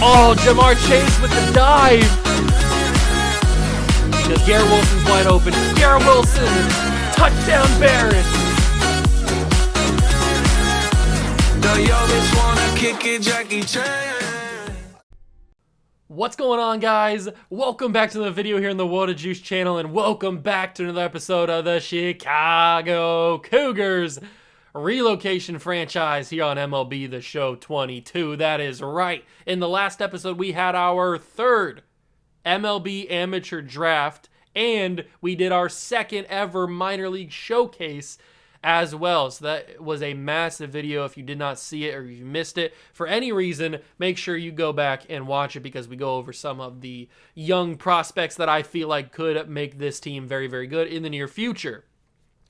Oh, Jamar Chase with the dive. Because Garrett Wilson's wide open. Garrett Wilson, touchdown Barrett. What's going on, guys? Welcome back to the video here on the World of Juice channel, and welcome back to another episode of the Chicago Cougars Relocation franchise here on MLB The Show 22. That is right. In the last episode, we had our third MLB amateur draft, and we did our second ever minor league showcase as well. So that was a massive video. If you did not see it or if you missed it for any reason, make sure you go back and watch it because we go over some of the young prospects that I feel like could make this team very, very good in the near future.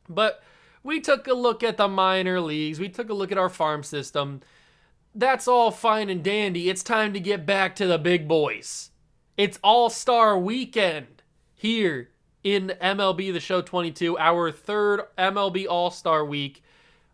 But we took a look at the minor leagues. We took a look at our farm system. That's all fine and dandy. It's time to get back to the big boys. It's All-Star Weekend here in MLB The Show 22, our third MLB All-Star Week.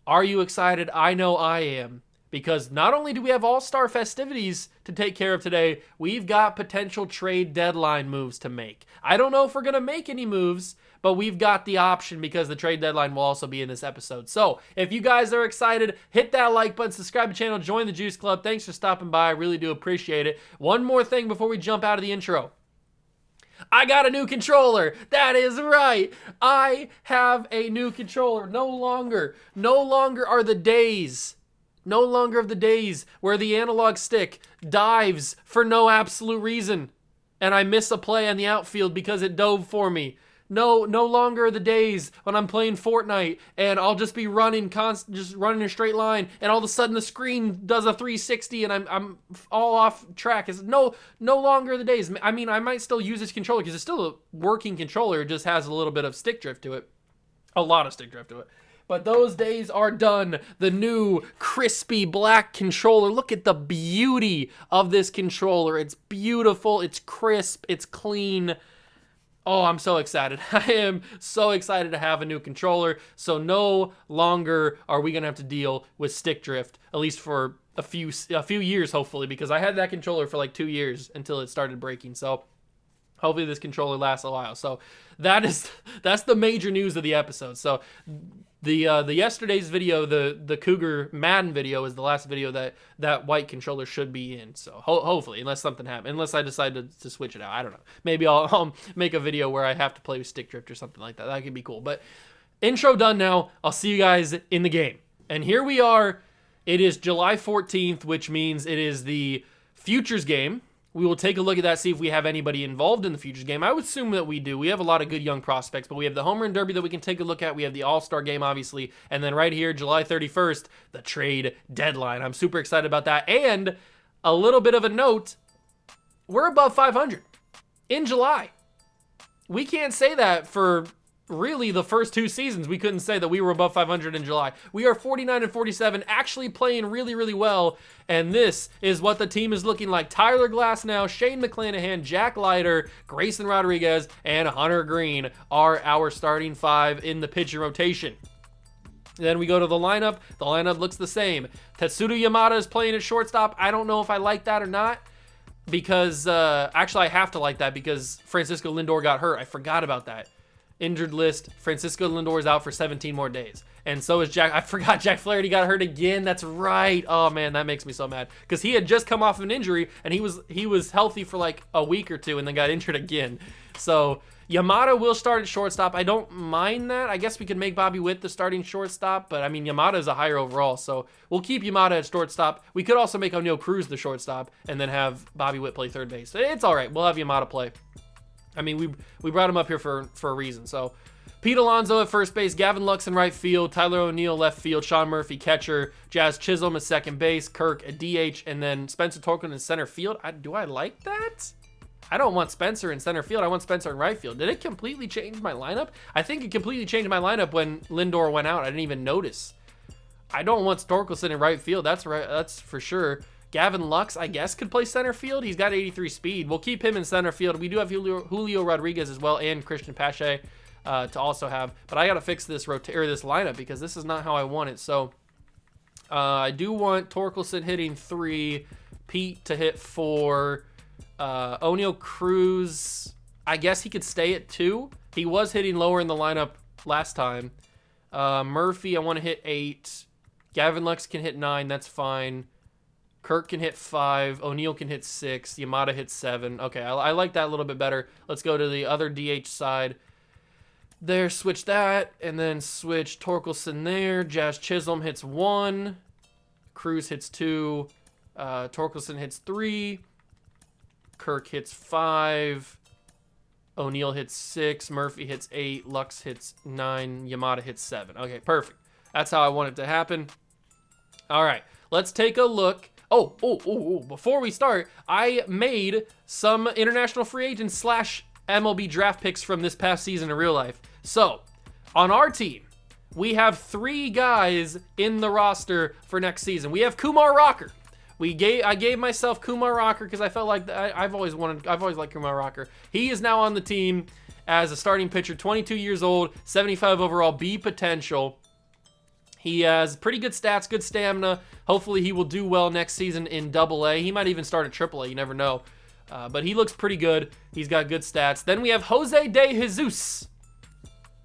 Are you excited? I know I am. Because not only do we have All-Star festivities to take care of today, we've got potential trade deadline moves to make. I don't know if we're going to make any moves, but we've got the option because the trade deadline will also be in this episode. So if you guys are excited, hit that like button, subscribe to the channel, join the Juice Club. Thanks for stopping by. I really do appreciate it. One more thing before we jump out of the intro. I got a new controller. That is right. I have a new controller. No longer are the days where the analog stick dives for no absolute reason and I miss a play on the outfield because it dove for me. No longer are the days when I'm playing Fortnite and I'll just be running a straight line and all of a sudden the screen does a 360 and I'm all off track. It's no longer the days. I mean, I might still use this controller because it's still a working controller. It just has a little bit of stick drift to it. A lot of stick drift to it. But those days are done. The new crispy black controller. Look at the beauty of this controller. It's beautiful. It's crisp. It's clean. Oh, I'm so excited. I am so excited to have a new controller. So no longer are we going to have to deal with stick drift, at least for a few years, hopefully, because I had that controller for like 2 years until it started breaking. So hopefully this controller lasts a while. So that's the major news of the episode. So the yesterday's video, the Cougar Madden video, is the last video that white controller should be in. So hopefully, unless something happens, unless I decide to switch it out, I don't know. Maybe I'll make a video where I have to play with stick drift or something like that. That could be cool. But intro done now. I'll see you guys in the game. And here we are. It is July 14th, which means it is the Futures game. We will take a look at that, see if we have anybody involved in the Futures game. I would assume that we do. We have a lot of good young prospects, but we have the Homerun Derby that we can take a look at. We have the All-Star game, obviously. And then right here, July 31st, the trade deadline. I'm super excited about that. And a little bit of a note, we're above 500 in July. We can't say that for really the first 2 seasons. We couldn't say that we were above 500 in July. We are 49-47, actually playing really, really well. And this is what the team is looking like. Tyler Glasnow, Shane McClanahan, Jack Leiter, Grayson Rodriguez, and Hunter Green are our starting 5 in the pitching rotation. Then we go to the lineup. The lineup looks the same. Tetsudo Yamada is playing at shortstop. I don't know if I like that or not, because actually I have to like that because Francisco Lindor got hurt. I forgot about that. Injured list. Francisco Lindor is out for 17 more days. And so is Jack. I forgot Jack Flaherty got hurt again. That's right. Oh, man, that makes me so mad. Because he had just come off of an injury, and he was healthy for like a week or two and then got injured again. So Yamada will start at shortstop. I don't mind that. I guess we could make Bobby Witt the starting shortstop, but I mean, Yamada is a higher overall, so we'll keep Yamada at shortstop. We could also make O'Neal Cruz the shortstop and then have Bobby Witt play third base. It's all right. We'll have Yamada play. I mean, we brought him up here for a reason. So Pete Alonso at first base, Gavin Lux in right field, Tyler O'Neill left field, Sean Murphy catcher, Jazz Chisholm at second base, Kirk at DH, and then Spencer Torkelson in center field. Do I like that? I don't want Spencer in center field. I want Spencer in right field. Did it completely change my lineup? I think it completely changed my lineup when Lindor went out. I didn't even notice. I don't want Torkelson in right field. That's right. That's for sure. Gavin Lux, I guess, could play center field. He's got 83 speed. We'll keep him in center field. We do have Julio Rodriguez as well and Christian Pache to also have. But I got to fix this lineup because this is not how I want it. So I do want Torkelson hitting 3, Pete to hit 4, O'Neill Cruz, I guess he could stay at 2. He was hitting lower in the lineup last time. Murphy, I want to hit 8. Gavin Lux can hit 9, that's fine. Kirk can hit 5. O'Neill can hit 6. Yamada hits 7. Okay, I like that a little bit better. Let's go to the other DH side. There, switch that, and then switch Torkelson there. Jazz Chisholm hits 1. Cruz hits 2. Torkelson hits 3. Kirk hits 5. O'Neill hits 6. Murphy hits 8. Lux hits 9. Yamada hits 7. Okay, perfect. That's how I want it to happen. All right, let's take a look. Before we start, I made some international free agents / MLB draft picks from this past season in real life. So, on our team, we have 3 guys in the roster for next season. We have Kumar Rocker. I gave myself Kumar Rocker because I felt like I've always liked Kumar Rocker. He is now on the team as a starting pitcher, 22 years old, 75 overall, B potential. He has pretty good stats, good stamina. Hopefully he will do well next season in Double-A. He might even start at Triple-A, you never know. But he looks pretty good. He's got good stats. Then we have Jose De Jesus.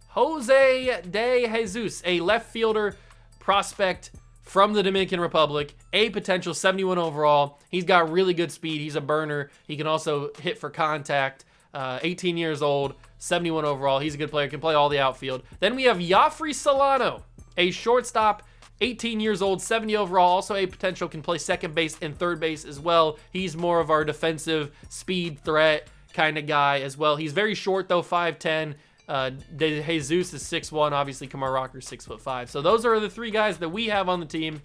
Jose De Jesus, a left fielder prospect from the Dominican Republic. A potential, 71 overall. He's got really good speed. He's a burner. He can also hit for contact. 18 years old, 71 overall. He's a good player, can play all the outfield. Then we have Joffrey Salado, a shortstop, 18 years old, 70 overall, also a potential, can play second base and third base as well. He's more of our defensive speed threat kind of guy as well. He's very short though, 5'10". De Jesus is 6'1". Obviously, Kumar Rocker is 6'5". So those are the 3 guys that we have on the team.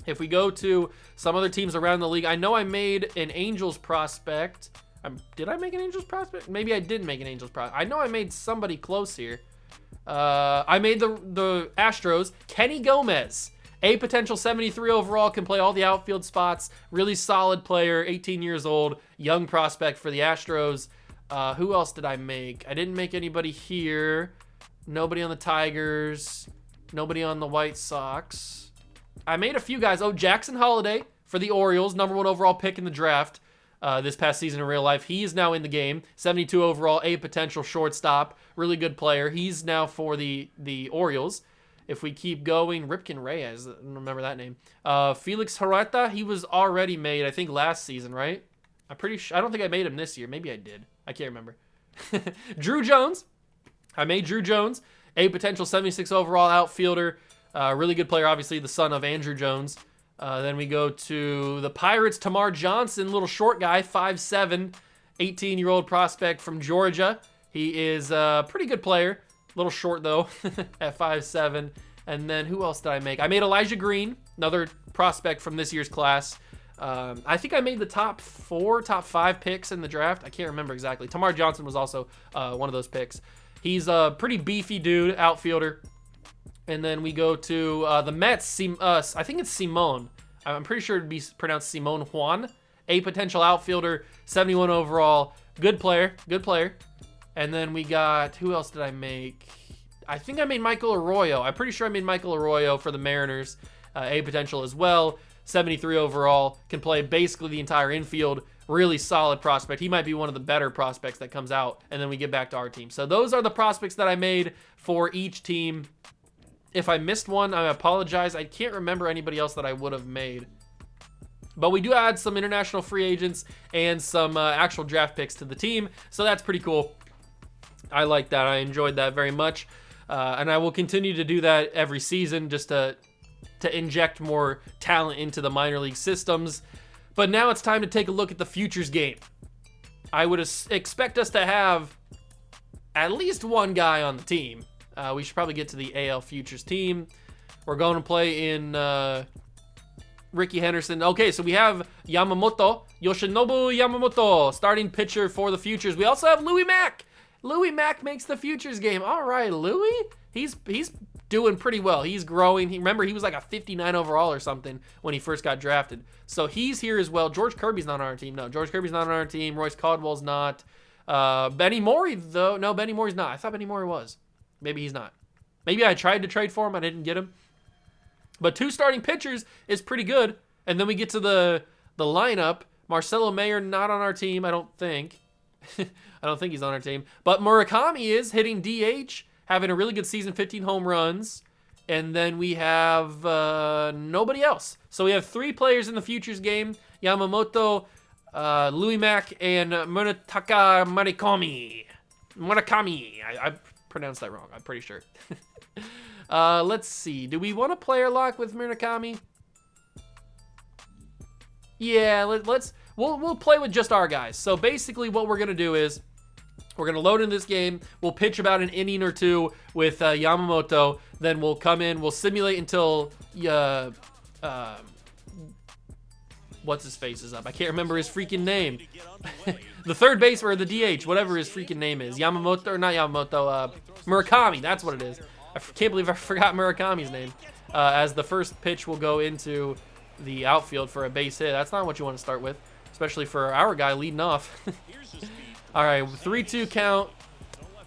If we go to some other teams around the league, I know I made an Angels prospect. Did I make an Angels prospect? Maybe I didn't make an Angels prospect. I know I made somebody close here. I made the Astros. Kenny Gomez, a potential 73 overall, can play all the outfield spots. Really solid player, 18 years old, young prospect for the Astros. Who else did I make? I didn't make anybody here. Nobody on the Tigers. Nobody on the White Sox. I made a few guys. Oh, Jackson Holiday for the Orioles, #1 overall pick in the draft this past season in real life. He is now in the game. 72 overall, a potential shortstop. Really good player. He's now for the Orioles. If we keep going, Ripken Reyes, I don't remember that name. Felix Huerta, he was already made, I think, last season, right? I'm pretty sure. I don't think I made him this year. Maybe I did. I can't remember. Drew Jones. I made Drew Jones, a potential 76 overall outfielder. Really good player, obviously, the son of Andrew Jones. Then we go to the Pirates, Tamar Johnson, little short guy, 5'7", 18-year-old prospect from Georgia. He is a pretty good player. A little short, though, at 5'7". And then who else did I make? I made Elijah Green, another prospect from this year's class. I think I made the top 5 picks in the draft. I can't remember exactly. Tamar Johnson was also one of those picks. He's a pretty beefy dude, outfielder. And then we go to the Mets. I think it's Simone. I'm pretty sure it'd be pronounced Simone Juan. A potential outfielder, 71 overall. Good player. And then we got, who else did I make? I think I made Michael Arroyo. I'm pretty sure I made Michael Arroyo for the Mariners. A potential as well. 73 overall. Can play basically the entire infield. Really solid prospect. He might be one of the better prospects that comes out. And then we get back to our team. So those are the prospects that I made for each team. If I missed one, I apologize. I can't remember anybody else that I would have made. But we do add some international free agents and some actual draft picks to the team. So that's pretty cool. I like that. I enjoyed that very much. And I will continue to do that every season just to inject more talent into the minor league systems. But now it's time to take a look at the futures game. I would expect us to have at least one guy on the team. We should probably get to the AL Futures team. We're going to play in Ricky Henderson. Okay, so we have Yamamoto, Yoshinobu Yamamoto, starting pitcher for the Futures. We also have Louis Mack. Louis Mack makes the Futures game. All right, Louis. He's doing pretty well. He's growing. Remember, he was like a 59 overall or something when he first got drafted. So he's here as well. George Kirby's not on our team. No, George Kirby's not on our team. Royce Caldwell's not. Benny Morey, though. No, Benny Morey's not. I thought Benny Morey was. Maybe he's not. Maybe I tried to trade for him. I didn't get him. But 2 starting pitchers is pretty good. And then we get to the lineup. Marcelo Mayer not on our team, I don't think. I don't think he's on our team. But Murakami is hitting DH, having a really good season, 15 home runs. And then we have nobody else. So we have 3 players in the futures game. Yamamoto, Louis Mack, and Munetaka Murakami. I pronounced that wrong, I'm pretty sure. Let's see. Do we want a player lock with Murakami? Yeah, we'll play with just our guys. So basically what we're gonna do is we're gonna load in this game. We'll pitch about an inning or 2 with Yamamoto. Then we'll come in. We'll simulate until what's his face is up. I can't remember his freaking name. The third baseman or the DH, whatever his freaking name is. Yamamoto or not Yamamoto? Murakami. That's what it is. I can't believe I forgot Murakami's name. As the first pitch will go into the outfield for a base hit. That's not what you want to start with, especially for our guy leading off. All right, 3-2 count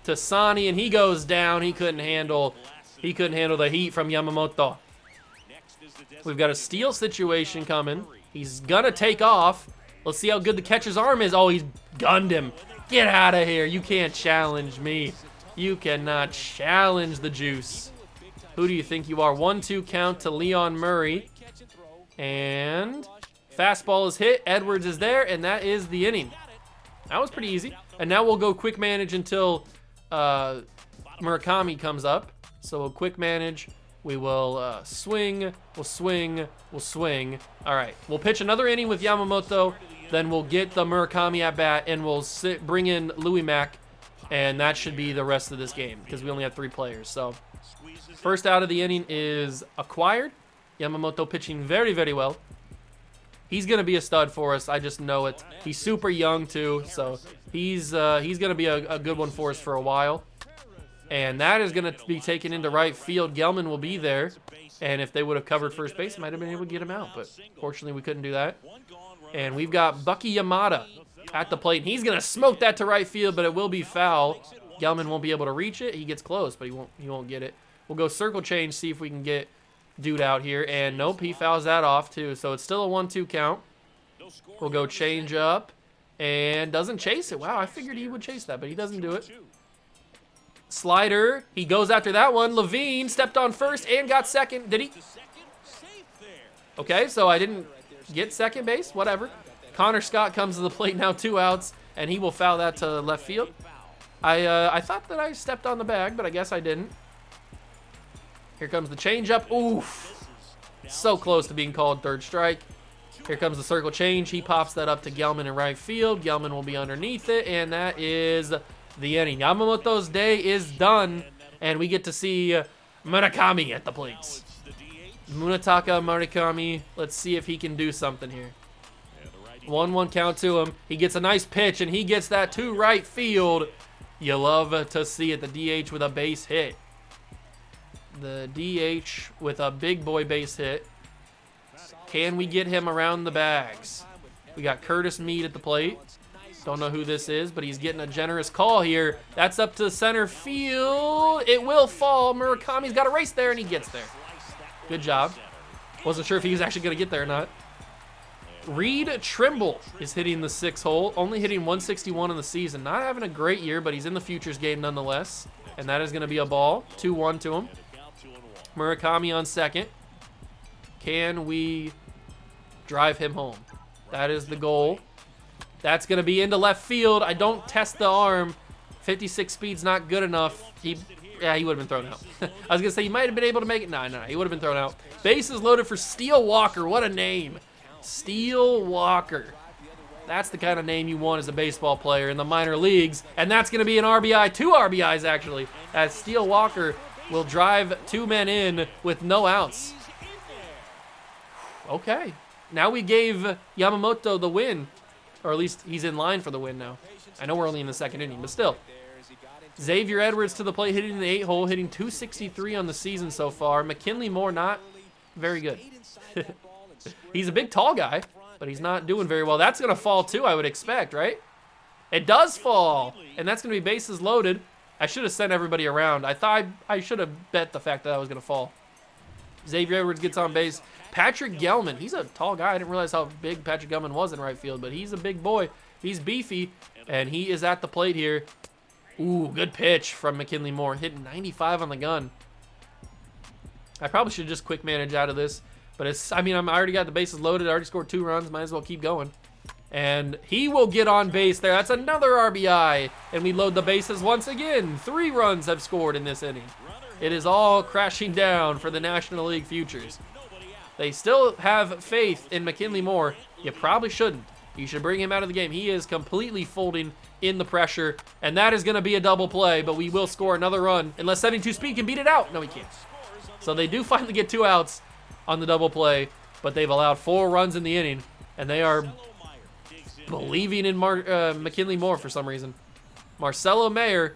to Sani, and he goes down. He couldn't handle the heat from Yamamoto. We've got a steal situation coming. He's gonna take off. Let's see how good the catcher's arm is. Oh, he's gunned him. Get out of here. You can't challenge me. You cannot challenge the juice. Who do you think you are? 1-2 count to Leon Murray. And fastball is hit. Edwards is there, and that is the inning. That was pretty easy. And now we'll go quick manage until Murakami comes up. So we'll quick manage. We will swing. We'll swing. We'll swing. All right. We'll pitch another inning with Yamamoto. Then we'll get the Murakami at bat, and we'll bring in Louis Mack. And that should be the rest of this game because we only have 3 players. So first out of the inning is acquired. Yamamoto pitching very, very well. He's going to be a stud for us. I just know it. He's super young, too, so he's going to be a good one for us for a while. And that is going to be taken into right field. Gelman will be there. And if they would have covered first base, might have been able to get him out. But fortunately, we couldn't do that. And we've got Bucky Yamada at the plate. And he's going to smoke that to right field, but it will be foul. Gelman won't be able to reach it. He gets close, but he won't get it. We'll go circle change, see if we can get dude out here, and nope, he fouls that off too, so it's still a 1-2 count. We'll go change up, and doesn't chase it. Wow, I figured he would chase that, but he doesn't do it. Slider, he goes after that one. Levine stepped on first and got second. Did he? Okay, so I didn't get second base, whatever. Connor Scott comes to the plate now, 2 outs, and he will foul that to left field. I thought that I stepped on the bag, but I guess I didn't. Here comes the changeup. Oof. So close to being called third strike. Here comes the circle change. He pops that up to Gelman in right field. Gelman will be underneath it, and that is the inning. Yamamoto's day is done, and we get to see Murakami at the plates. Munetaka Murakami. Let's see if he can do something here. 1-1 count to him. He gets a nice pitch, and he gets that to right field. You love to see it. The DH with a base hit. The DH with a big boy base hit. Can we get him around the bags? We got Curtis Mead at the plate. Don't know who this is, but he's getting a generous call here. That's up to center field. It will fall. Murakami's got a race there, and he gets there. Good job. Wasn't sure if he was actually going to get there or not. Reed Trimble is hitting the 6th hole, only hitting 161 in the season. Not having a great year, but he's in the futures game nonetheless. And that is going to be a ball. 2-1 to him. Murakami on second. Can we drive him home? That is the goal. That's going to be into left field. I don't test the arm. 56 speed's not good enough. He would have been thrown out. I was going to say he might have been able to make it. No, he would have been thrown out. Bases loaded for Steele Walker. What a name. Steele Walker. That's the kind of name you want as a baseball player in the minor leagues. And that's going to be an RBI. 2 RBIs, actually, as Steele Walker will drive 2 men in with no outs. Okay. Now we gave Yamamoto the win. Or at least he's in line for the win now. I know we're only in the 2nd inning, but still. Xavier Edwards to the plate, hitting the 8 hole, hitting 263 on the season so far. McKinley Moore, not very good. He's a big, tall guy, but he's not doing very well. That's going to fall too, I would expect, right? It does fall, and that's going to be bases loaded. I should have sent everybody around. I thought I should have bet the fact that I was going to fall. Xavier Edwards gets on base. Patrick Gelman, he's a tall guy. I didn't realize how big Patrick Gelman was in right field, but he's a big boy. He's beefy, and he is at the plate here. Ooh, good pitch from McKinley Moore. Hitting 95 on the gun. I probably should just quick manage out of this, but I already got the bases loaded. I already scored 2 runs. Might as well keep going. And he will get on base there. That's another RBI, and we load the bases once again. 3 runs have scored in this inning. It is all crashing down for the National League futures. They still have faith in McKinley Moore. You probably shouldn't. You should bring him out of the game. He is completely folding in the pressure, and that is going to be a double play, but we will score another run unless 72 speed can beat it out. No, he can't. So they do finally get 2 outs on the double play, but they've allowed 4 runs in the inning, and they are believing in McKinley Moore for some reason. Marcelo Mayer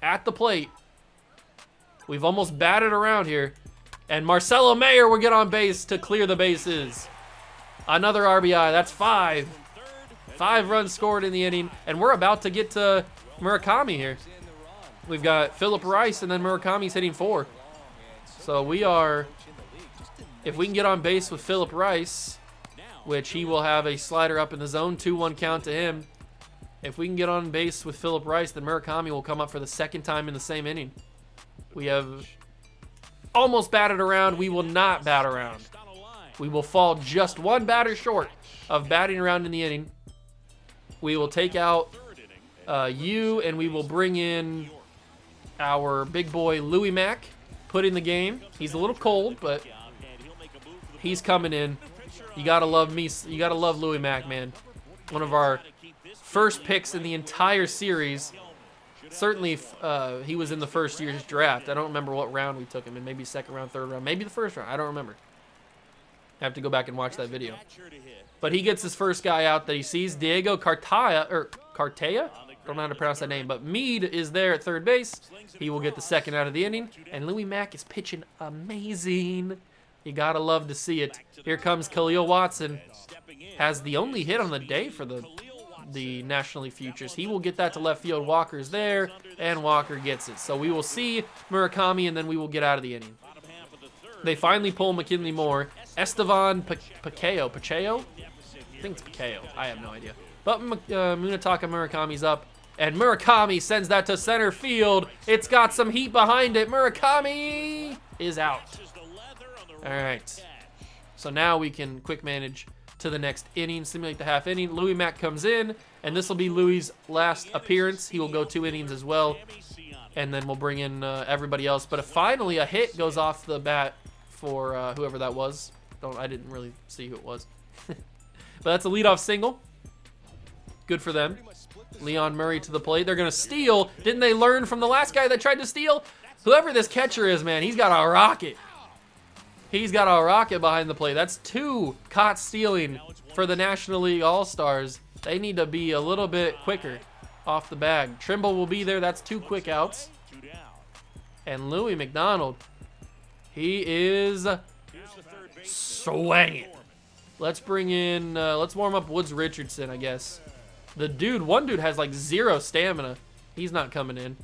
at the plate. We've almost batted around here. And Marcelo Mayer will get on base to clear the bases. Another RBI. That's 5. 5 runs scored in the inning. And we're about to get to Murakami here. We've got Phillip Rice, and then Murakami's hitting 4. So we are, if we can get on base with Phillip Rice, which he will have a slider up in the zone, 2-1 count to him. If we can get on base with Phillip Rice, then Murakami will come up for the 2nd time in the same inning. We have almost batted around. We will not bat around. We will fall just 1 batter short of batting around in the inning. We will take out you, and we will bring in our big boy Louis Mack, put in the game. He's a little cold, but he's coming in. You gotta love me. You gotta love Louis Mack, man. One of our first picks in the entire series. Certainly, he was in the first year's draft. I don't remember what round we took him in. Maybe 2nd round, 3rd round, maybe the 1st round. I don't remember. I have to go back and watch that video. But he gets his first guy out that he sees, Diego Cartaya. Don't know how to pronounce that name, but Meade is there at 3rd base. He will get the 2nd out of the inning, and Louis Mack is pitching amazing. You gotta love to see it. Here comes Khalil Watson. Has the only hit on the day for the National League futures. He will get that to left field. Walker's there, and Walker gets it. So we will see Murakami, and then we will get out of the inning. They finally pull McKinley Moore. Estevan Pacheco. I think it's Pacheco. I have no idea. But Munetaka Murakami's up, and Murakami sends that to center field. It's got some heat behind it. Murakami is out. All right. So now we can quick manage to the next inning, simulate the half inning. Louis Mack comes in, and this will be Louis' last appearance. He will go 2 innings as well, and then we'll bring in everybody else. But finally, a hit goes off the bat for whoever that was. I didn't really see who it was. But that's a leadoff single. Good for them. Leon Murray to the plate. They're going to steal. Didn't they learn from the last guy that tried to steal? Whoever this catcher is, man, he's got a rocket. He's got a rocket behind the plate. That's 2 caught stealing for the National League All-Stars. They need to be a little bit quicker off the bag. Trimble will be there. That's 2 quick outs. And Louis McDonald, he is swinging. Let's bring in, let's warm up Woods Richardson, I guess. One dude has like 0 stamina. He's not coming in.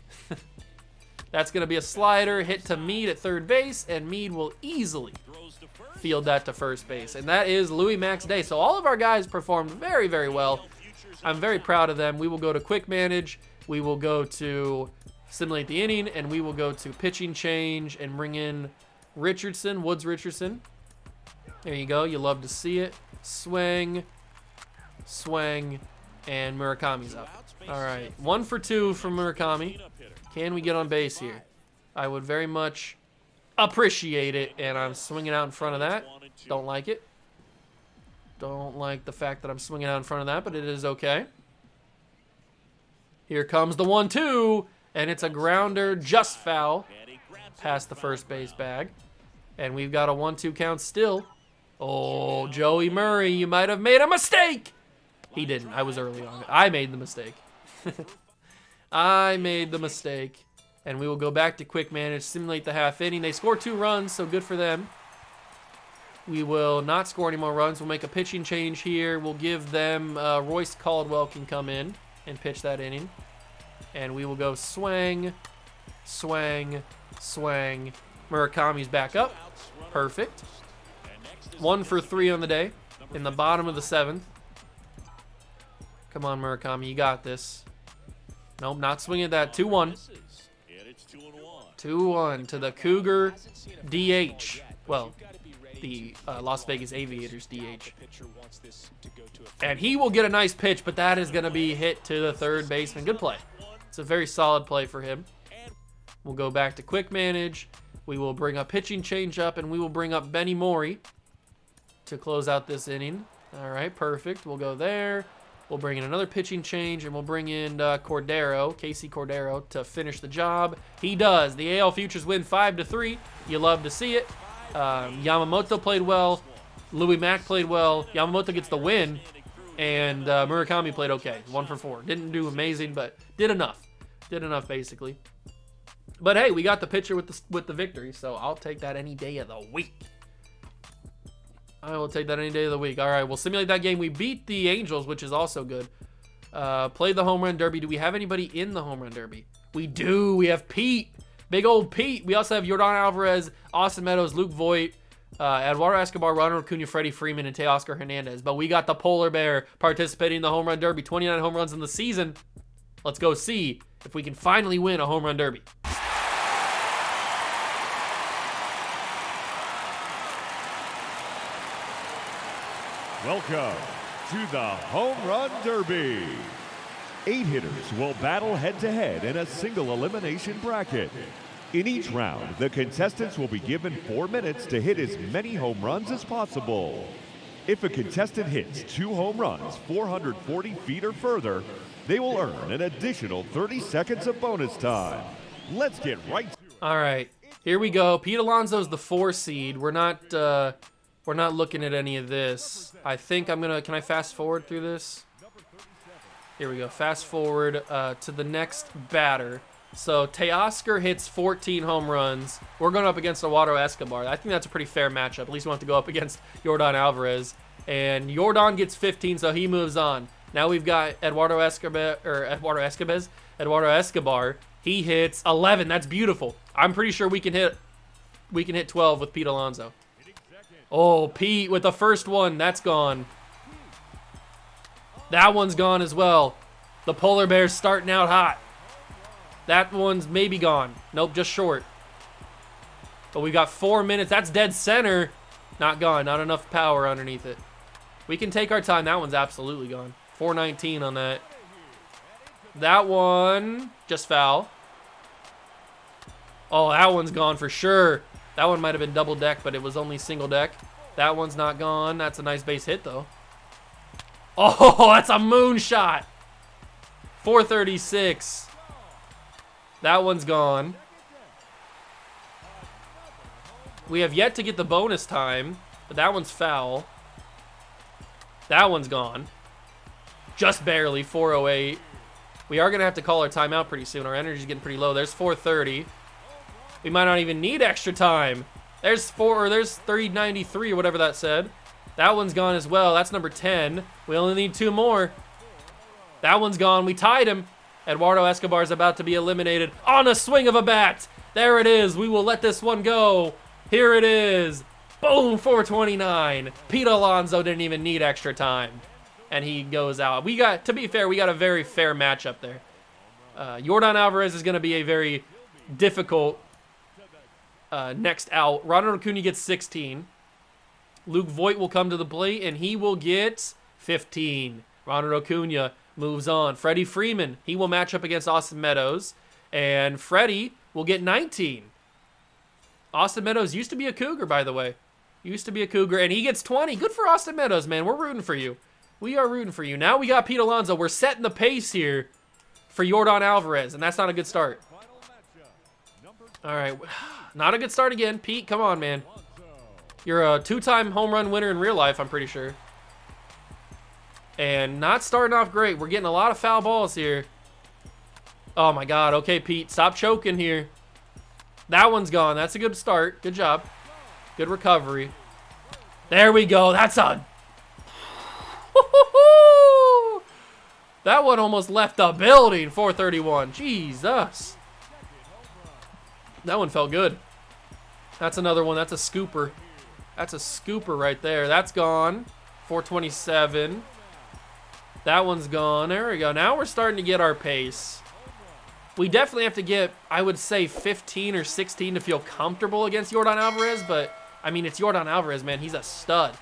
That's going to be a slider, hit to Meade at 3rd base, and Meade will easily field that to 1st base. And that is Louis Mack's day. So all of our guys performed very, very well. I'm very proud of them. We will go to quick manage. We will go to simulate the inning, and we will go to pitching change and bring in Richardson, Woods Richardson. There you go. You love to see it. Swing, swing, and Murakami's up. All right, 1 for 2 from Murakami. Can we get on base here? I would very much appreciate it, and I'm swinging out in front of that. Don't like it. Don't like the fact that I'm swinging out in front of that, but it is okay. Here comes the 1-2, and it's a grounder, just foul, past the 1st base bag. And we've got a 1-2 count still. Oh, Joey Murray, you might have made a mistake. He didn't. I was early on it. I made the mistake. I made the mistake. And we will go back to quick manage, simulate the half inning. They score 2 runs, so good for them. We will not score any more runs. We'll make a pitching change here. We'll give them, Royce Caldwell can come in and pitch that inning. And we will go swing, swing, swing, Murakami's back up. Perfect. 1 for 3 on the day in the bottom of the 7th. Come on, Murakami, you got this. Nope, not swinging that. 2-1. 2-1 to the Cougar DH. Well, the Las Vegas Aviators DH. And he will get a nice pitch, but that is going to be hit to the third baseman. Good play. It's a very solid play for him. We'll go back to quick manage. We will bring a pitching change up, and we will bring up Benny Mori to close out this inning. All right, perfect. We'll go there. We'll bring in another pitching change, and we'll bring in Casey Cordero, to finish the job. He does. The AL Futures win 5-3. You love to see it. Yamamoto played well. Louis Mack played well. Yamamoto gets the win, and Murakami played okay. 1 for 4. Didn't do amazing, but did enough. Did enough, basically. But hey, we got the pitcher with the victory, so I'll take that any day of the week. I will take that any day of the week. All right, we'll simulate that game. We beat the Angels, which is also good. Played the Home Run Derby. Do we have anybody in the Home Run Derby? We do. We have Pete. Big old Pete. We also have Yordan Alvarez, Austin Meadows, Luke Voit, Eduardo Escobar, Ronald Acuna, Freddie Freeman, and Teoscar Hernandez. But we got the Polar Bear participating in the Home Run Derby. 29 home runs in the season. Let's go see if we can finally win a Home Run Derby. Welcome to the Home Run Derby. 8 hitters will battle head-to-head in a single elimination bracket. In each round, the contestants will be given 4 minutes to hit as many home runs as possible. If a contestant hits 2 home runs 440 feet or further, they will earn an additional 30 seconds of bonus time. Let's get right to it. All right, here we go. Pete Alonso's the 4 seed. We're not looking at any of this. I think can I fast forward through this? Here we go, fast forward to the next batter. So Teoscar hits 14 home runs. We're going up against Eduardo Escobar. I think that's a pretty fair matchup. At least we want to go up against Yordan Alvarez. And Yordan gets 15, so he moves on. Now we've got Eduardo Escobar. He hits 11. That's beautiful. I'm pretty sure we can hit 12 with Pete Alonso. Oh, Pete with the first one. That's gone. That one's gone as well. The Polar Bear's starting out hot. That one's maybe gone. Nope, just short. But we got 4 minutes. That's dead center. Not gone. Not enough power underneath it. We can take our time. That one's absolutely gone. 419 on that. That one, just foul. Oh, that one's gone for sure. That one might have been double deck, but it was only single deck. That one's not gone. That's a nice base hit, though. Oh, that's a moonshot. 436. That one's gone. We have yet to get the bonus time, but that one's foul. That one's gone. Just barely, 408. We are going to have to call our timeout pretty soon. Our energy's getting pretty low. There's 430. We might not even need extra time. There's 393 or whatever that said. That one's gone as well. That's number 10. We only need 2 more. That one's gone. We tied him. Eduardo Escobar is about to be eliminated on a swing of a bat. There it is. We will let this one go. Here it is. Boom, 429. Pete Alonso didn't even need extra time. And he goes out. To be fair, we got a very fair matchup there. Yordan Alvarez is going to be a very difficult next out. Ronald Acuna gets 16. Luke Voit will come to the plate, and he will get 15. Ronald Acuna moves on. Freddie Freeman, he will match up against Austin Meadows, and Freddie will get 19. Austin Meadows used to be a Cougar, by the way. Used to be a Cougar, and he gets 20. Good for Austin Meadows, man. We're rooting for you. We are rooting for you. Now we got Pete Alonso. We're setting the pace here for Yordan Alvarez, and that's not a good start. All right. Not a good start again. Pete, come on, man. You're a 2-time home run winner in real life, I'm pretty sure. And not starting off great. We're getting a lot of foul balls here. Oh, my God. Okay, Pete, stop choking here. That one's gone. That's a good start. Good job. Good recovery. There we go. That's a... That one almost left the building. 431. Jesus. That one felt good. That's another one. That's a scooper. That's a scooper right there. That's gone. 427. That one's gone. There we go. Now we're starting to get our pace. We definitely have to get, I would say, 15 or 16 to feel comfortable against Yordan Alvarez, but, I mean, it's Yordan Alvarez, man. He's a stud.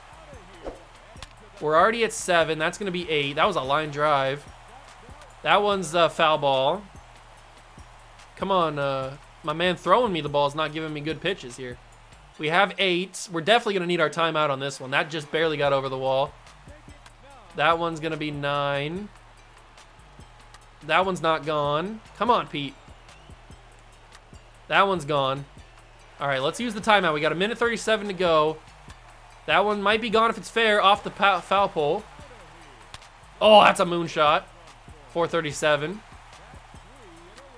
We're already at 7. That's going to be 8. That was a line drive. That one's a foul ball. Come on, my man throwing me the ball is not giving me good pitches here. We have 8. We're definitely going to need our timeout on this one. That just barely got over the wall. That one's going to be 9. That one's not gone. Come on, Pete. That one's gone. All right, let's use the timeout. We got 1:37 to go. That one might be gone if it's fair, off the foul pole. Oh, that's a moonshot. 437.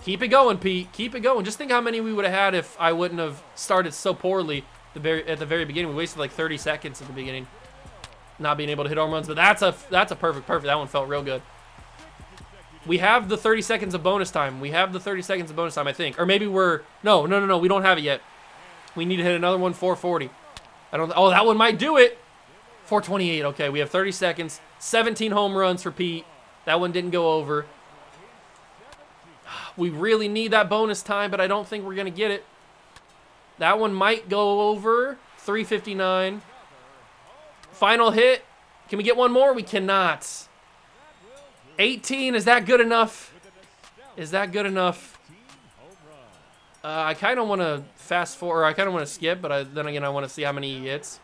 Keep it going, Pete. Keep it going. Just think how many we would have had if I wouldn't have started so poorly at the very beginning. We wasted like 30 seconds at the beginning, not being able to hit home runs. But that's a perfect. That one felt real good. We have the 30 seconds of bonus time. We have the 30 seconds of bonus time, I think. Or maybe we're... No. We don't have it yet. We need to hit another one, 440. Oh, that one might do it. 428. Okay, we have 30 seconds. 17 home runs for Pete. That one didn't go over. We really need that bonus time, but I don't think we're going to get it. That one might go over. 359. Final hit. Can we get one more? We cannot. 18, is that good enough? Is that good enough? I kind of want to fast forward, or I kind of want to skip, but then again, I want to see how many he hits.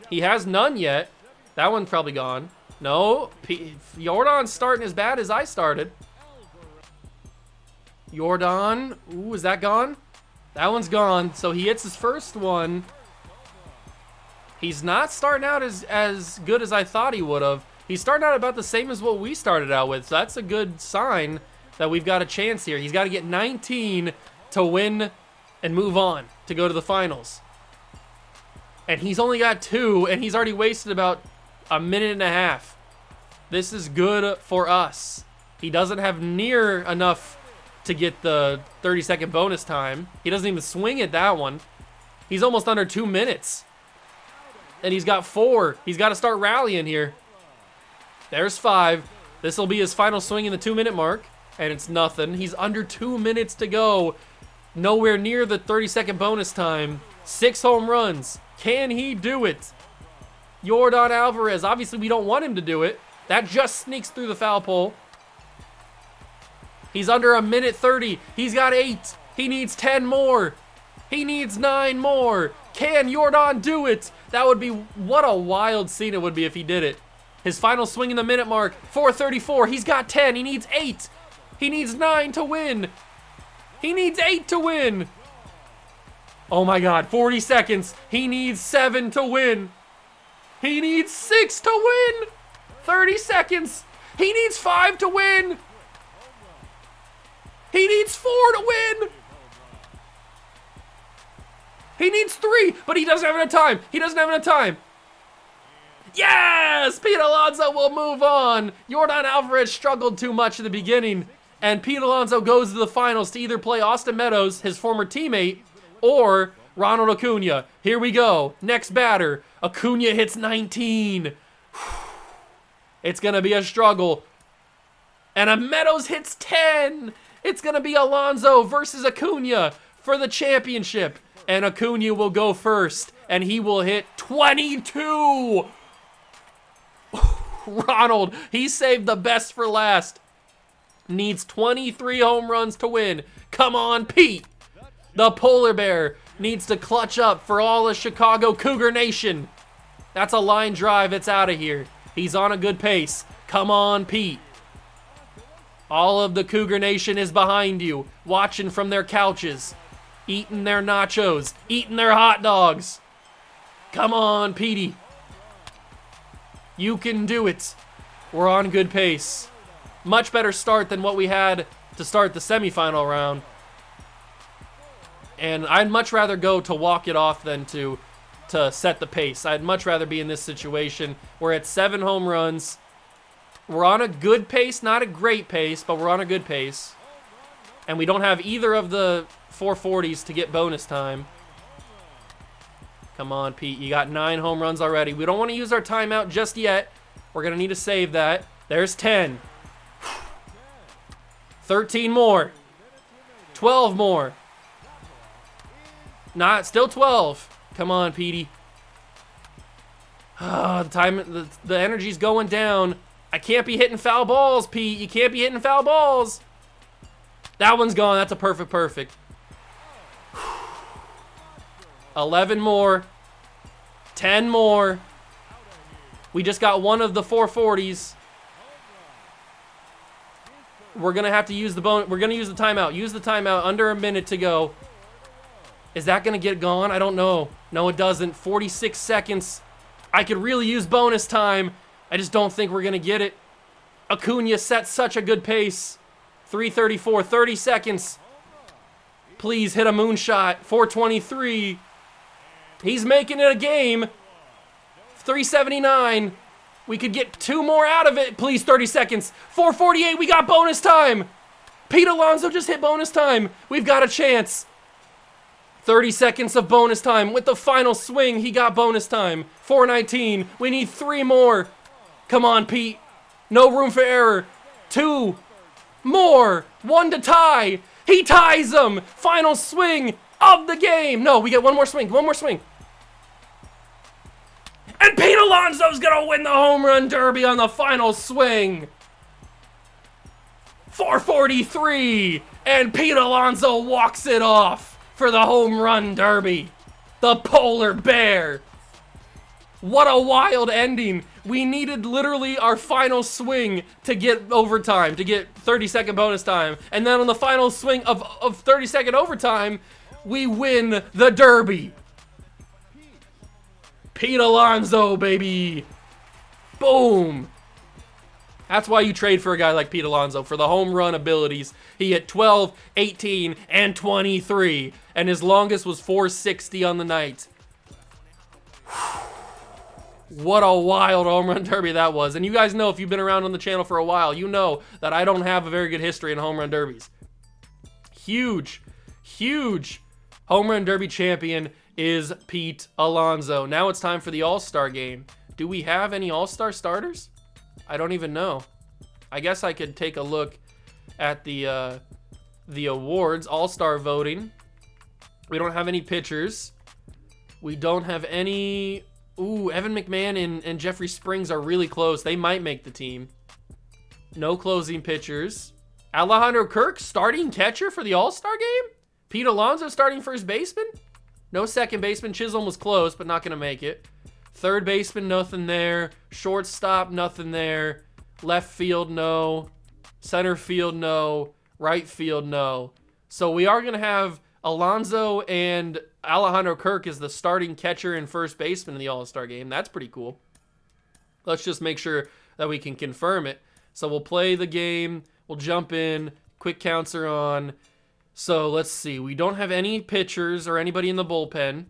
He has none yet. That one's probably gone. No, Yordan's starting as bad as I started. Yordan, ooh, is that gone? That one's gone, so he hits his first one. He's not starting out as good as I thought he would have. He's starting out about the same as what we started out with, so that's a good sign that we've got a chance here. He's got to get 19 to win and move on to go to the finals. And he's only got 2, and he's already wasted about a minute and a half. This is good for us. He doesn't have near enough to get the 30-second bonus time. He doesn't even swing at that one. He's almost under 2 minutes. And he's got 4. He's got to start rallying here. There's 5. This will be his final swing in the 2-minute mark, and it's nothing. He's under 2 minutes to go. Nowhere near the 30-second bonus time. 6 home runs. Can he do it? Yordan Alvarez. Obviously, we don't want him to do it. That just sneaks through the foul pole. He's under 1:30. He's got 8. He needs 10 more. He needs 9 more. Can Yordan do it? That would be, what a wild scene it would be if he did it. His final swing in the minute mark, 434. He's got 10. He needs 8. He needs 9 to win. He needs 8 to win. Oh my God, 40 seconds. He needs 7 to win. He needs 6 to win. 30 seconds. He needs 5 to win. He needs 4 to win. He needs 3, but he doesn't have enough time. He doesn't have enough time. Yes! Pete Alonso will move on. Yordan Alvarez struggled too much in the beginning, and Pete Alonso goes to the finals to either play Austin Meadows, his former teammate, or Ronald Acuna. Here we go. Next batter. Acuna hits 19. It's going to be a struggle. And a Meadows hits 10. It's going to be Alonso versus Acuna for the championship. And Acuna will go first, and he will hit 22. Ronald, he saved the best for last. Needs 23 home runs to win. Come on, Pete. The polar bear needs to clutch up for all of Chicago Cougar Nation. That's a line drive. It's out of here. He's on a good pace. Come on, Pete. All of the Cougar Nation is behind you, watching from their couches, eating their nachos, eating their hot dogs. Come on, Petey. You can do it. We're on good pace. Much better start than what we had to start the semifinal round. And I'd much rather go to walk it off than to set the pace. I'd much rather be in this situation. We're at 7 home runs. We're on a good pace, not a great pace, but we're on a good pace. And we don't have either of the 440s to get bonus time. Come on, Pete. You got 9 home runs already. We don't want to use our timeout just yet. We're going to need to save that. There's 10. 13 more. 12 more. Still 12. Come on, Petey. Oh, the energy's going down. I can't be hitting foul balls, Pete. You can't be hitting foul balls. That one's gone. That's a perfect. 11 more. 10 more. We just got one of the 440s. We're going to have to use the We're going to use the timeout. Use the timeout. Under a minute to go. Is that going to get gone? I don't know. No, it doesn't. 46 seconds. I could really use bonus time. I just don't think we're going to get it. Acuna set such a good pace. 3:34, 30 seconds. Please hit a moonshot. 4:23. He's making it a game. 3:79. We could get 2 more out of it. Please, 30 seconds. 4:48, we got bonus time. Pete Alonso just hit bonus time. We've got a chance. 30 seconds of bonus time. With the final swing, he got bonus time. 4:19. We need 3 more. Come on, Pete. No room for error. 2 more. 1 to tie. He ties them. Final swing of the game. No, we get one more swing. One more swing. And Pete Alonso's going to win the Home Run Derby on the final swing. 4:43. And Pete Alonso walks it off for the Home Run Derby. The polar bear. What a wild ending. We needed literally our final swing to get overtime, to get 30-second bonus time. And then on the final swing of 30-second overtime, we win the Derby. Pete Alonso, baby. Boom. That's why you trade for a guy like Pete Alonso, for the home run abilities. He hit 12, 18, and 23. And his longest was 460 on the night. What a wild home run derby that was. And you guys know, if you've been around on the channel for a while, you know that I don't have a very good history in home run derbies. Huge home run derby champion is Pete Alonso. Now it's time for the All-Star game. Do we have any All-Star starters? I don't even know. I guess I could take a look at the awards, All-Star voting. We don't have any pitchers. We don't have any... Ooh, Evan McMahon and Jeffrey Springs are really close. They might make the team. No closing pitchers. Alejandro Kirk, starting catcher for the All-Star game? Pete Alonso, starting first baseman? No second baseman. Chisholm was close, but not going to make it. Third baseman, nothing there. Shortstop, nothing there. Left field, no. Center field, no. Right field, no. So we are going to have Alonso and Alejandro Kirk as the starting catcher and first baseman in the All-Star game. That's pretty cool. Let's just make sure that we can confirm it. So we'll play the game. We'll jump in. Quick counts are on. So let's see. We don't have any pitchers or anybody in the bullpen.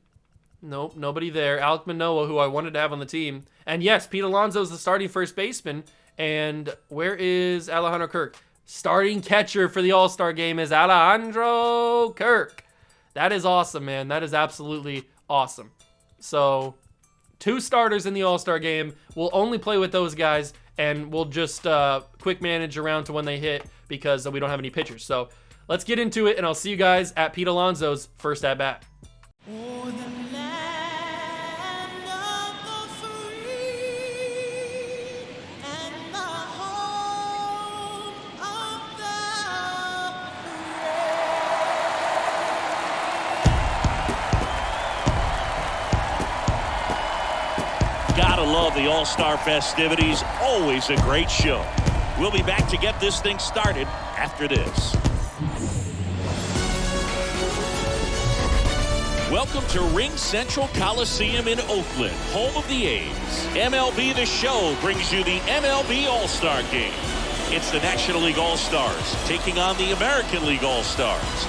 Nope, nobody there. Alek Manoah, who I wanted to have on the team. And yes, Pete Alonso is the starting first baseman. And where is Alejandro Kirk? Starting catcher for the All-Star game is Alejandro Kirk. That is awesome, man. That is absolutely awesome. So 2 starters in the All-Star game. We'll only play with those guys, and we'll just quick manage around to when they hit because we don't have any pitchers. So let's get into it, and I'll see you guys at Pete Alonso's first at-bat. Gotta love the All-Star festivities. Always a great show. We'll be back to get this thing started after this. Welcome to Ring Central Coliseum in Oakland, home of the A's. MLB The Show brings you the MLB All-Star Game. It's the National League All-Stars taking on the American League All-Stars.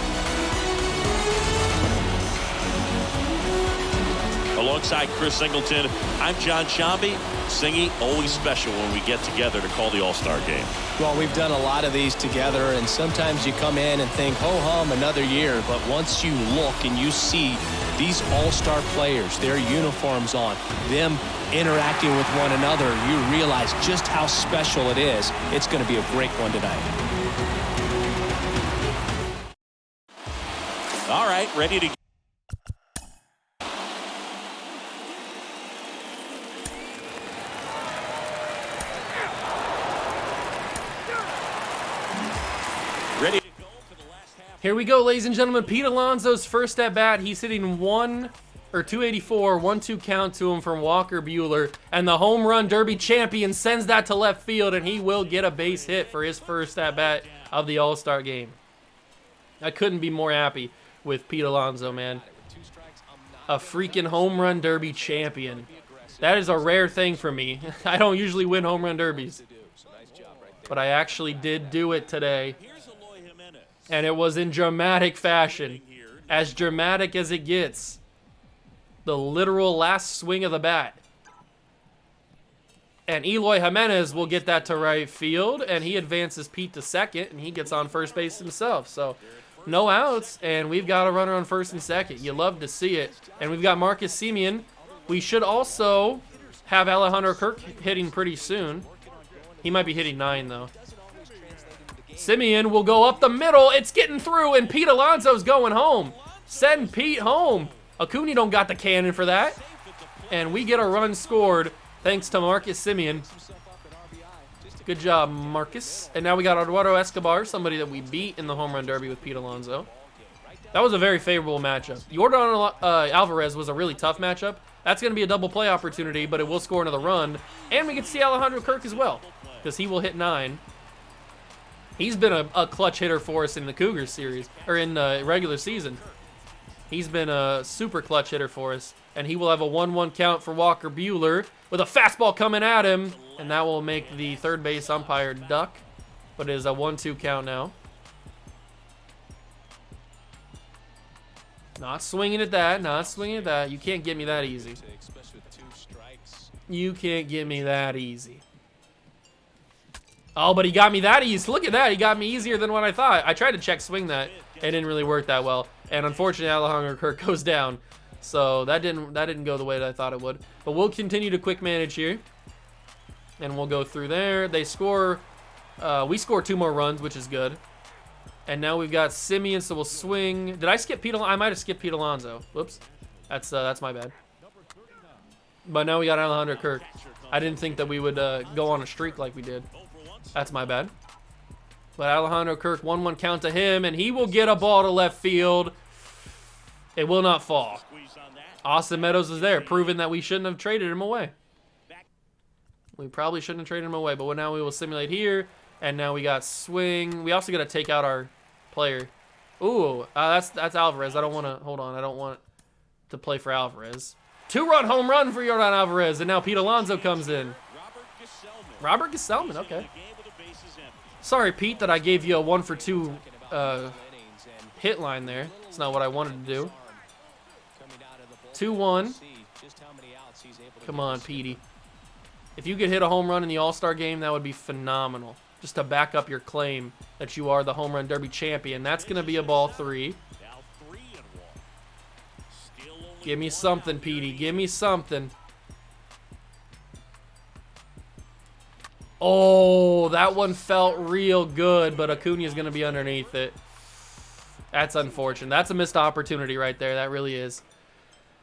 Alongside Chris Singleton, I'm John Shambi. Singy, always special when we get together to call the All-Star Game. Well, we've done a lot of these together, and sometimes you come in and think, ho-hum, another year. But once you look and you see these all-star players, their uniforms on, them interacting with one another, you realize just how special it is. It's going to be a great one tonight. All right, ready to go for the last half. Here we go, ladies and gentlemen. Pete Alonso's first at bat. He's hitting 284, 1-2 count to him from Walker Buehler, and the home run derby champion sends that to left field, and he will get a base hit for his first at bat of the All-Star game. I couldn't be more happy with Pete Alonso, man. A freaking home run derby champion. That is a rare thing for me. I don't usually win home run derbies, but I actually did do it today, and it was in dramatic fashion, as dramatic as it gets. The literal last swing of the bat. And Eloy Jimenez will get that to right field, and he advances Pete to second, and he gets on first base himself. So, no outs, and we've got a runner on first and second. You love to see it. And we've got Marcus Semien. We should also have Alejandro Kirk hitting pretty soon. He might be hitting 9, though. Semien will go up the middle. It's getting through, and Pete Alonso's going home. Send Pete home. Acuna don't got the cannon for that. And we get a run scored thanks to Marcus Semien. Good job, Marcus. And now we got Eduardo Escobar, somebody that we beat in the home run derby with Pete Alonso. That was a very favorable matchup. Yordan Alvarez was a really tough matchup. That's going to be a double play opportunity, but it will score another run. And we get to see Alejandro Kirk as well, because he will hit 9. He's been a clutch hitter for us in the Cougars series, or in the regular season. He's been a super clutch hitter for us. And he will have a 1-1 count for Walker Buehler with a fastball coming at him. And that will make the third base umpire duck. But it is a 1-2 count now. Not swinging at that. Not swinging at that. You can't get me that easy. You can't get me that easy. Oh, but he got me that easy. Look at that. He got me easier than what I thought. I tried to check swing that. It didn't really work that well. And unfortunately, Alejandro Kirk goes down. So that didn't go the way that I thought it would. But we'll continue to quick manage here. And we'll go through there. They score. We score 2 more runs, which is good. And now we've got Semien, so we'll swing. Did I skip Pete? I might have skipped Pete Alonso. Whoops. That's my bad. But now we got Alejandro Kirk. I didn't think that we would go on a streak like we did. That's my bad. But Alejandro Kirk, 1-1 count to him, and he will get a ball to left field. It will not fall. Austin Meadows is there, proving that we shouldn't have traded him away. We probably shouldn't have traded him away, but now we will simulate here, and now we got swing. We also got to take out our player. Ooh, that's Alvarez. I don't want to, hold on, I don't want to play for Alvarez. 2-run home run for Yordan Alvarez, and now Pete Alonso comes in. Robert Gesellman, okay. Sorry, Pete, that I gave you a 1-for-2 hit line there. It's not what I wanted to do. 2-1. Come on, Petey. If you could hit a home run in the All-Star game, that would be phenomenal. Just to back up your claim that you are the home run derby champion. That's going to be a ball 3. Give me something, Petey. Give me something. Oh, that one felt real good, but Acuna's going to be underneath it. That's unfortunate. That's a missed opportunity right there. That really is.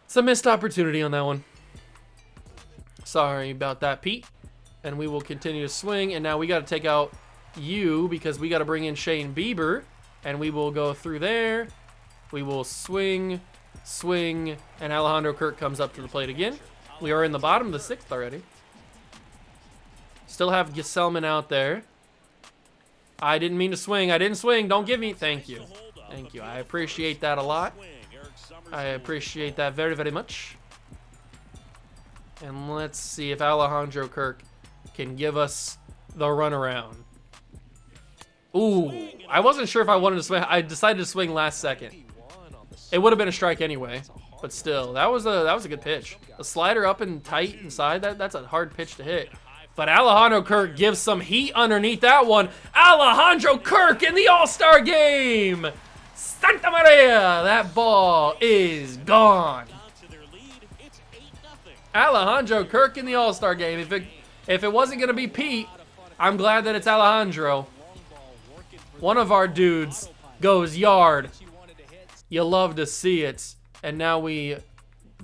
It's a missed opportunity on that one. Sorry about that, Pete. And we will continue to swing. And now we got to take out you because we got to bring in Shane Bieber. And we will go through there. We will swing, swing, and Alejandro Kirk comes up to the plate again. We are in the bottom of the 6th already. Still have Gesellman out there. I didn't mean to swing. I didn't swing. Don't give me. Thank you. Thank you. I appreciate that a lot. I appreciate that very, very much. And let's see if Alejandro Kirk can give us the runaround. Ooh, I wasn't sure if I wanted to swing. I decided to swing last second. It would have been a strike anyway, but still, that was a good pitch. A slider up and tight inside. That's a hard pitch to hit. But Alejandro Kirk gives some heat underneath that one. Alejandro Kirk in the All-Star game Santa Maria! That ball is gone. Alejandro Kirk in the All-Star game. If it wasn't going to be Pete, I'm glad that it's Alejandro. One of our dudes goes yard. You love to see it. And now we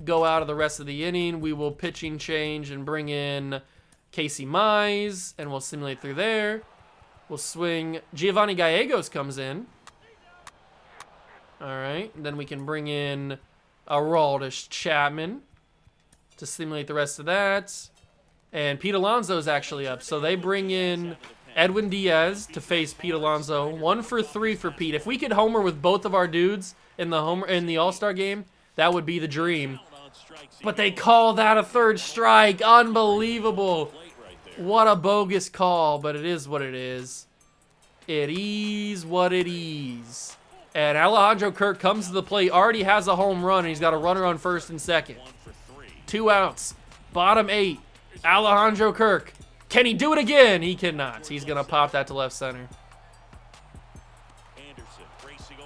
go out of the rest of the inning. We will pitching change and bring in Casey Mize, and we'll simulate through there. We'll swing. Giovanni Gallegos comes in. All right. And then we can bring in Aroldis Chapman to simulate the rest of that. And Pete Alonso's actually up. So they bring in Edwin Diaz to face Pete Alonso. 1 for 3 for Pete. If we could homer with both of our dudes in the All-Star game, that would be the dream. But they call that a third strike. Unbelievable. What a bogus call, but it is what it is. It is what it is. And Alejandro Kirk comes to the plate, already has a home run, and he's got a runner on first and second. 2 outs. Bottom 8. Alejandro Kirk. Can he do it again? He cannot. He's going to pop that to left center.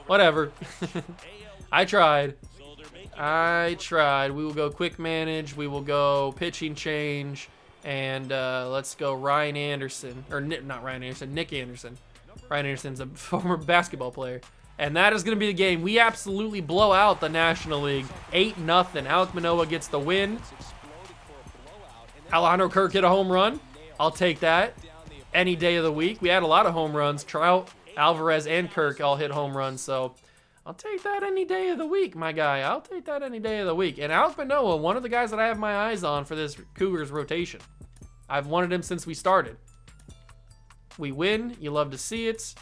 Whatever. I tried. We will go quick manage. We will go pitching change. And let's go Ryan Anderson. Or not Ryan Anderson, Nick Anderson. Ryan Anderson's a former basketball player. And that is going to be the game. We absolutely blow out the National League. 8-0. Alek Manoah gets the win. Alejandro Kirk hit a home run. I'll take that any day of the week. We had a lot of home runs. Trout, Alvarez, and Kirk all hit home runs. So I'll take that any day of the week, my guy. I'll take that any day of the week. And Alek Manoah, one of the guys that I have my eyes on for this Cougars rotation. I've wanted him since we started. We win. You love to see it.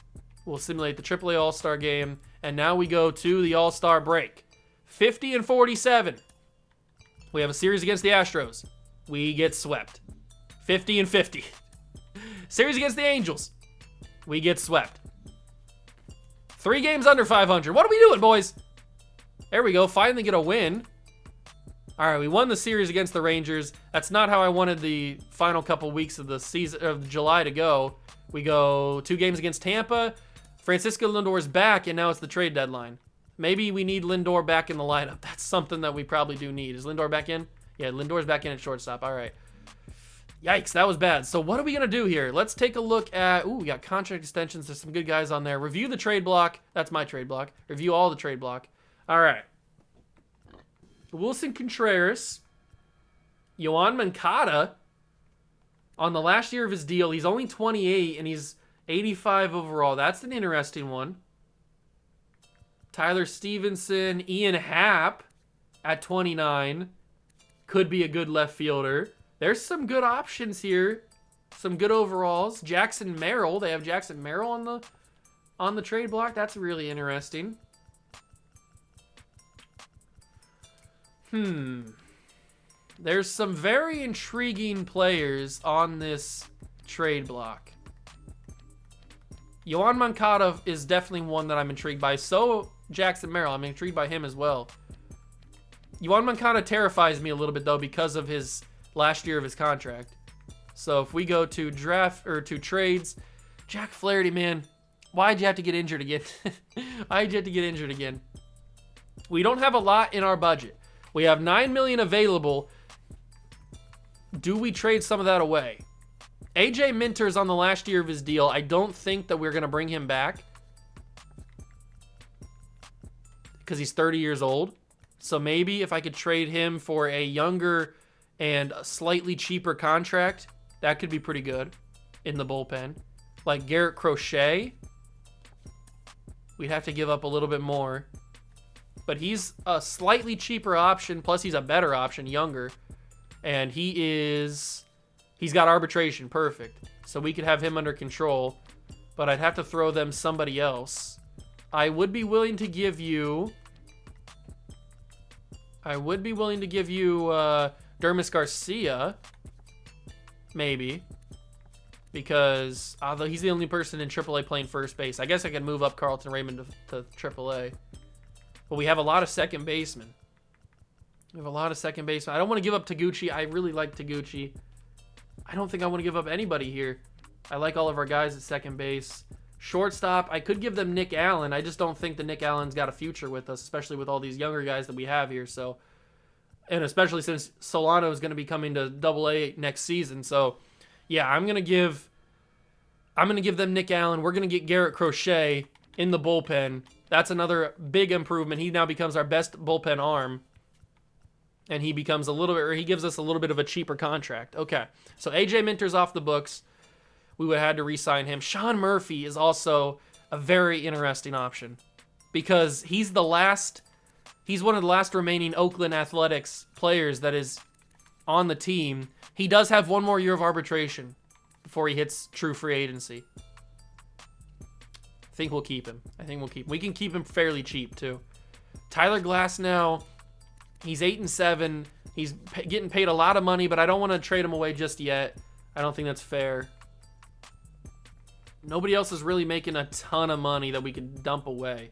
We'll simulate the AAA All-Star game. And now we go to the All-Star break. 50-47. We have a series against the Astros. We get swept. 50-50. Series against the Angels. We get swept. 3 games under 500. What are we doing, boys? There we go. Finally get a win. All right, we won the series against the Rangers. That's not how I wanted the final couple weeks of the season of July to go. We go 2 games against Tampa. Francisco Lindor's back, and now it's the trade deadline. Maybe we need Lindor back in the lineup. That's something that we probably do need. Is Lindor back in? Yeah, Lindor's back in at shortstop. All right. Yikes, that was bad. So what are we going to do here? Let's take a look at... Ooh, we got contract extensions. There's some good guys on there. Review the trade block. That's my trade block. Review all the trade block. All right. Wilson Contreras. Yoan Moncada. On the last year of his deal, he's only 28, and he's 85 overall. That's an interesting one. Tyler Stevenson. Ian Happ at 29. Could be a good left fielder. There's some good options here. Some good overalls. Jackson Merrill. They have Jackson Merrill on the trade block. That's really interesting. There's some very intriguing players on this trade block. Yoan Moncada is definitely one that I'm intrigued by. So Jackson Merrill. I'm intrigued by him as well. Yoan Moncada terrifies me a little bit, though, because of his last year of his contract. So if we go to draft or to trades, Jack Flaherty, man, why'd you have to get injured again? Why'd you have to get injured again? We don't have a lot in our budget. We have $9 million available. Do we trade some of that away? AJ Minter's on the last year of his deal. I don't think that we're going to bring him back because he's 30 years old. So maybe if I could trade him for a younger and a slightly cheaper contract, that could be pretty good in the bullpen. Like Garrett Crochet, we'd have to give up a little bit more. But he's a slightly cheaper option, plus he's a better option, younger. And he's got arbitration, perfect. So we could have him under control. But I'd have to throw them somebody else. I would be willing to give you... Dermis Garcia, maybe, because although he's the only person in AAA playing first base, I guess I could move up Carlton Raymond to AAA. But we have a lot of second basemen. I don't want to give up Taguchi. I really like Taguchi. I don't think I want to give up anybody here. I like all of our guys at second base. Shortstop, I could give them Nick Allen. I just don't think that Nick Allen's got a future with us, especially with all these younger guys that we have here. So, and especially since Solano is going to be coming to Double-A next season. So, yeah, I'm gonna give them Nick Allen. We're gonna get Garrett Crochet in the bullpen. That's another big improvement. He now becomes our best bullpen arm. And he becomes he gives us a little bit of a cheaper contract. Okay. So AJ Minter's off the books. We would have had to re-sign him. Sean Murphy is also a very interesting option because he's one of the last remaining Oakland Athletics players that is on the team. He does have one more year of arbitration before he hits true free agency. I think we'll keep him. We can keep him fairly cheap too. Tyler Glasnow, he's 8-7. He's getting paid a lot of money, but I don't want to trade him away just yet. I don't think that's fair. Nobody else is really making a ton of money that we could dump away.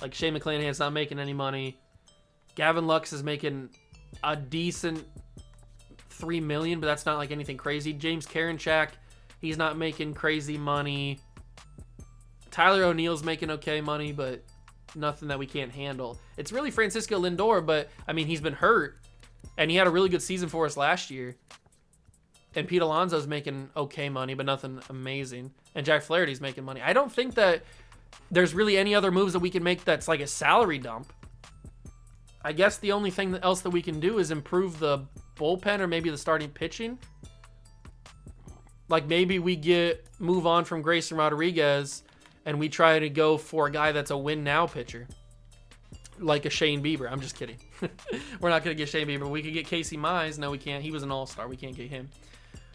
Like Shane McClanahan's not making any money. Gavin Lux is making a decent $3 million, but that's not like anything crazy. James Karinchak, he's not making crazy money. Tyler O'Neill's making okay money, but nothing that we can't handle. It's really Francisco Lindor, but I mean, he's been hurt, and he had a really good season for us last year. And Pete Alonso's making okay money, but nothing amazing. And Jack Flaherty's making money. I don't think that there's really any other moves that we can make that's like a salary dump. I guess the only thing else that we can do is improve the bullpen or maybe the starting pitching. Like maybe we move on from Grayson Rodriguez and we try to go for a guy that's a win-now pitcher. Like a Shane Bieber. I'm just kidding. We're not going to get Shane Bieber. We could get Casey Mize. No, we can't. He was an all-star. We can't get him.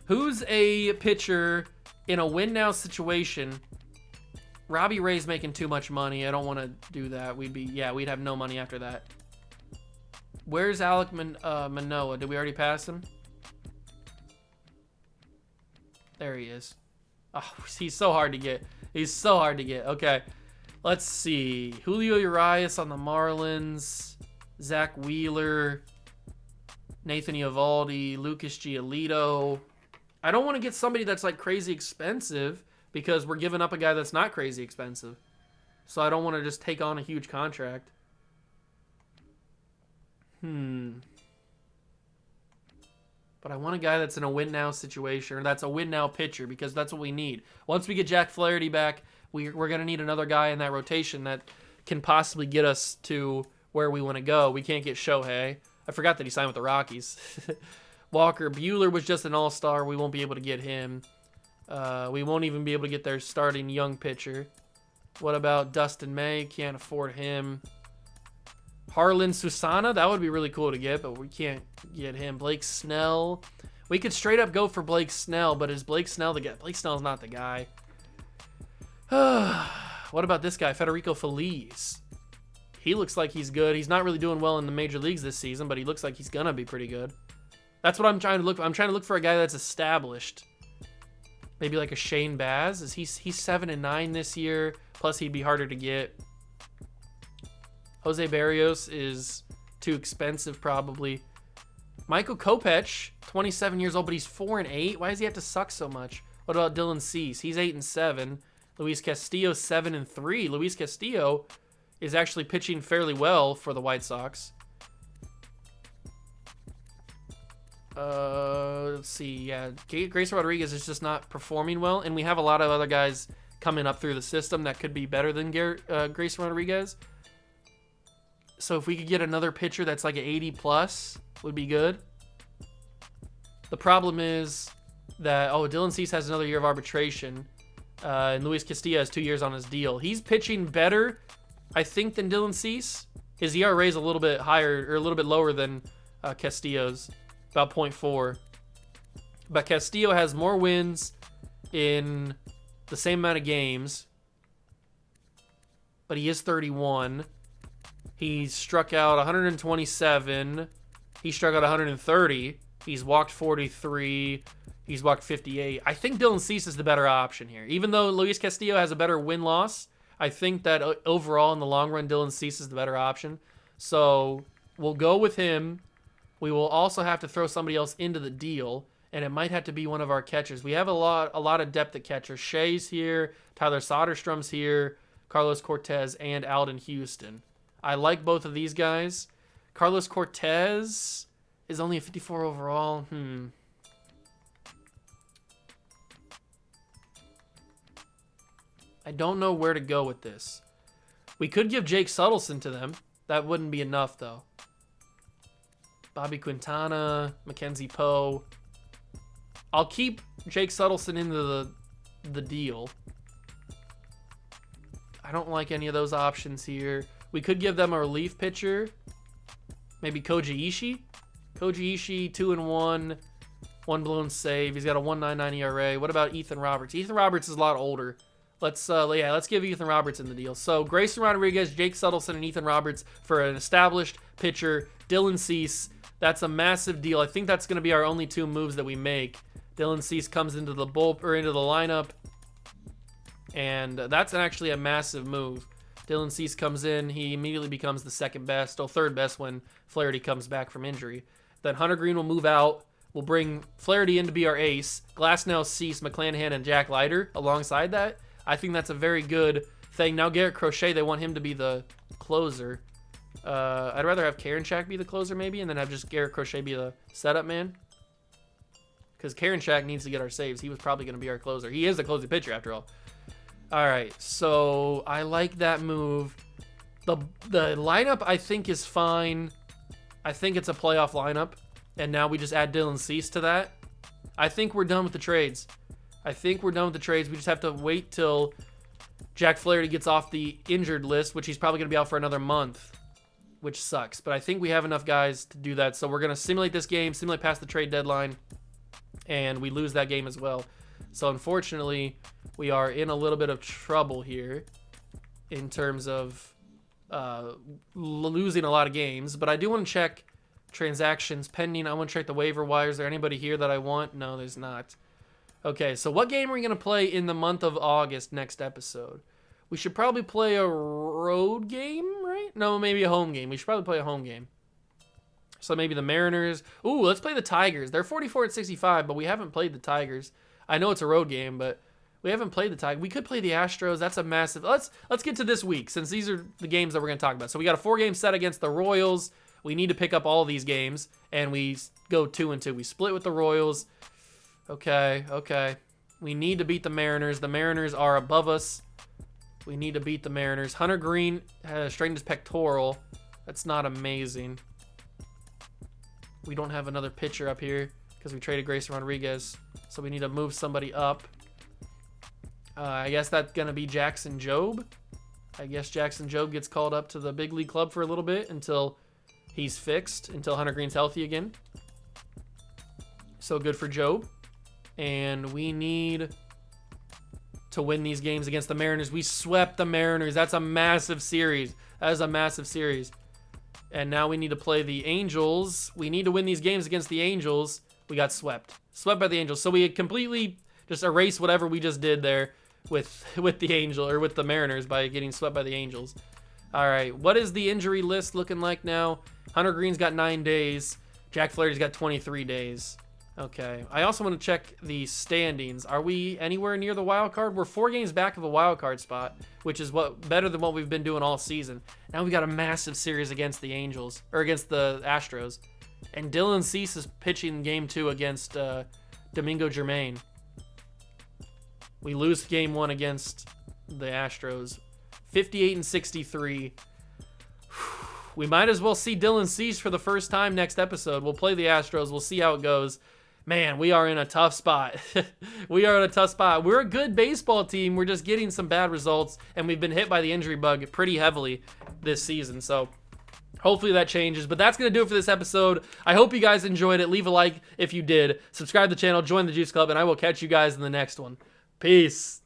Who's a pitcher in a win-now situation? Robbie Ray's making too much money. I don't want to do that. We'd have no money after that. Where's Alec Manoah? Did we already pass him? There he is. Oh, he's so hard to get. Okay. Let's see. Julio Urias on the Marlins. Zach Wheeler. Nathan Eovaldi. Lucas Giolito. I don't want to get somebody that's like crazy expensive because we're giving up a guy that's not crazy expensive. So I don't want to just take on a huge contract. But I want a guy that's in a win-now situation, or that's a win-now pitcher, because that's what we need. Once we get Jack Flaherty back, we're going to need another guy in that rotation that can possibly get us to where we want to go. We can't get Shohei. I forgot that he signed with the Rockies. Walker Buehler was just an all-star. We won't be able to get him. We won't even be able to get their starting young pitcher. What about Dustin May? Can't afford him. Harlan Susana, that would be really cool to get, but we can't get him. Blake Snell. We could straight up go for Blake Snell, but is Blake Snell the guy? Blake Snell's not the guy. What about this guy, Federico Feliz? He looks like he's good. He's not really doing well in the major leagues this season, but he looks like he's going to be pretty good. That's what I'm trying to look for. I'm trying to look for a guy that's established. Maybe like a Shane Baz. He's 7-9 this year, plus he'd be harder to get. Jose Barrios is too expensive, probably. Michael Kopech, 27 years old, but he's 4-8. Why does he have to suck so much? What about Dylan Cease? He's 8-7. Luis Castillo, 7-3. Luis Castillo is actually pitching fairly well for the White Sox. Let's see. Yeah, Grayson Rodriguez is just not performing well, and we have a lot of other guys coming up through the system that could be better than Grayson Rodriguez. So if we could get another pitcher that's like an 80+ would be good. The problem is that, Dylan Cease has another year of arbitration, and Luis Castillo has 2 years on his deal. He's pitching better, I think, than Dylan Cease. His ERA is a little bit higher, or a little bit lower than Castillo's, about 0.4. But Castillo has more wins in the same amount of games, but he is 31. He struck out 127. He struck out 130. He's walked 43. He's walked 58. I think Dylan Cease is the better option here. Even though Luis Castillo has a better win-loss, I think that overall in the long run, Dylan Cease is the better option. So we'll go with him. We will also have to throw somebody else into the deal. and it might have to be one of our catchers. We have a lot of depth at catcher. Shea's here, Tyler Soderstrom's here, Carlos Cortez, and Alden Houston. I like both of these guys. Carlos Cortez is only a 54 overall. I don't know where to go with this. We could give Jake Suttleson to them. That wouldn't be enough, though. Bobby Quintana, Mackenzie Poe. I'll keep Jake Suttleson into the deal. I don't like any of those options here. We could give them a relief pitcher. Maybe Koji Ishii. Koji Ishii, 2-1, 1 blown save. He's got a 1.99 ERA. What about Ethan Roberts? Ethan Roberts is a lot older. Let's give Ethan Roberts in the deal. So Grayson Rodriguez, Jake Suttleson, and Ethan Roberts for an established pitcher. Dylan Cease. That's a massive deal. I think that's going to be our only 2 moves that we make. Dylan Cease comes into the into the lineup, and that's actually a massive move. Dylan Cease comes in. He immediately becomes the third best when Flaherty comes back from injury. Then Hunter Green will move out. We'll bring Flaherty in to be our ace. Glasnow, Cease, McClanahan, and Jack Leiter alongside that. I think that's a very good thing. Now Garrett Crochet, they want him to be the closer. I'd rather have Karinchak be the closer maybe, and then have just Garrett Crochet be the setup man. Because Karinchak needs to get our saves. He was probably going to be our closer. He is the closing pitcher after all. All right, so I like that move. The lineup I think is fine. I think it's a playoff lineup, and now we just add Dylan Cease to that. I think we're done with the trades. We just have to wait till Jack Flaherty gets off the injured list, which he's probably going to be out for another month, which sucks. But I think we have enough guys to do that. So we're going to simulate this game, simulate past the trade deadline, and we lose that game as well. So unfortunately, we are in a little bit of trouble here in terms of losing a lot of games. But I do want to check transactions pending. I want to check the waiver wire. Is there anybody here that I want? No, there's not. Okay, so what game are we going to play in the month of August next episode? We should probably play a road game, right? No, maybe a home game. We should probably play a home game. So maybe the Mariners. Ooh, let's play the Tigers. They're 44-65, but we haven't played the Tigers. I know it's a road game, but we haven't played the Tigers. We could play the Astros. That's a massive... Let's get to this week, since these are the games that we're going to talk about. So we got a 4-game set against the Royals. We need to pick up all these games, and we go 2-2. We split with the Royals. Okay. We need to beat the Mariners. The Mariners are above us. We need to beat the Mariners. Hunter Green has straightened his pectoral. That's not amazing. We don't have another pitcher up here because we traded Grayson Rodriguez. So we need to move somebody up. I guess that's going to be Jackson Jobe. I guess Jackson Jobe gets called up to the big league club for a little bit until he's fixed, until Hunter Green's healthy again. So good for Jobe. And we need to win these games against the Mariners. We swept the Mariners. That's a massive series. And now we need to play the Angels. We need to win these games against the Angels. We got swept. Swept by the Angels. So we had completely just erased whatever we just did there with the Mariners by getting swept by the Angels. All right. What is the injury list looking like now? Hunter Green's got 9 days. Jack Flaherty's got 23 days. Okay. I also want to check the standings. Are we anywhere near the wild card? We're 4 games back of a wild card spot, which is better than what we've been doing all season. Now we got a massive series against the Angels, or against the Astros. And Dylan Cease is pitching game 2 against Domingo Germain. We lose game 1 against the Astros. 58-63. We might as well see Dylan Cease for the first time next episode. We'll play the Astros. We'll see how it goes. Man, we are in a tough spot. We're a good baseball team. We're just getting some bad results, and we've been hit by the injury bug pretty heavily this season. So hopefully that changes. But that's going to do it for this episode. I hope you guys enjoyed it. Leave a like if you did. Subscribe to the channel. Join the Juice Club, and I will catch you guys in the next one. Peace.